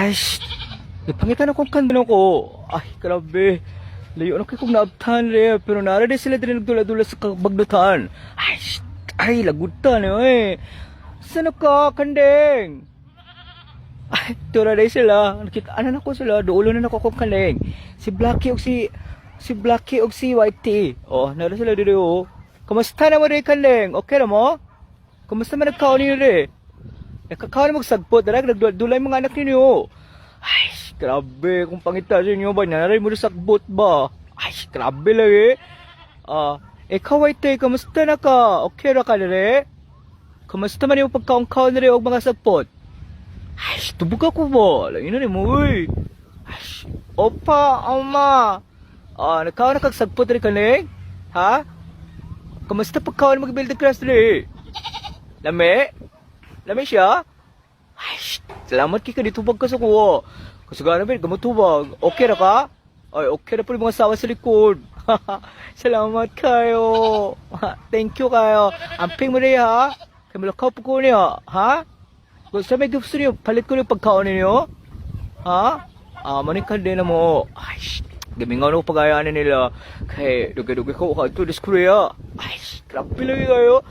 Ay, ipangitan akong kandano ko. Ay, grabe. Layo na kayo kong naabtan re. Pero nara din sila din nagdula-dula sa bagdutan. Ay, lagutan eh. Saan ka, kandeng? Ay, tura rin sila. Nakitaan na ako sila. Duulo na ako kong kandeng. Si Blackie og si Whitey. Oh, nara sila dito oh. Kamusta na mo rin kandeng? Okay na mo? Kamusta man nagkaon niyo rin? Nakakaon na magsagpot. Nagdulay mga anak ninyo. Ay, grabe. Kung pangita sa inyo ba, nanaray mo na sagbot ba? Ay, grabe lang eh. Ikaw ay te, kamusta na ka? Okay ra ka na rin? Kamusta man yung pagkaong-kaon na rin o mga sagpot? Ay, tubog ako ba? Langin na rin mo eh. Ay, opa, ama. Nagkaon na kag sagpot rin ka rin? Ha? Kamusta pagkaon mag-build the crust rin? Lame? Lame siya? Ay, salamat kika dito bag ka sa kuha. Kasagaran ba, gamutubag. Okay na ka? Ay, okay na po yung mga sawa sa likod. Salamat kayo. Thank you kayo. Amping mo na ha? Kaya malakaw po ko niya. Ha? Kung sa may gusto niyo, palit ko yung pagkaon ninyo? Ha? Manikad din na mo. Ay, gamingaw na ko pagayaanan nila. Kaya, dugi-dugi ko ito this Korea. Ay, grabe lagi kayo.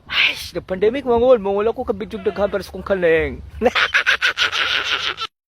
Ay, the pandemic mangol. Mangol ako kabidyog naghabaras kong kaleng.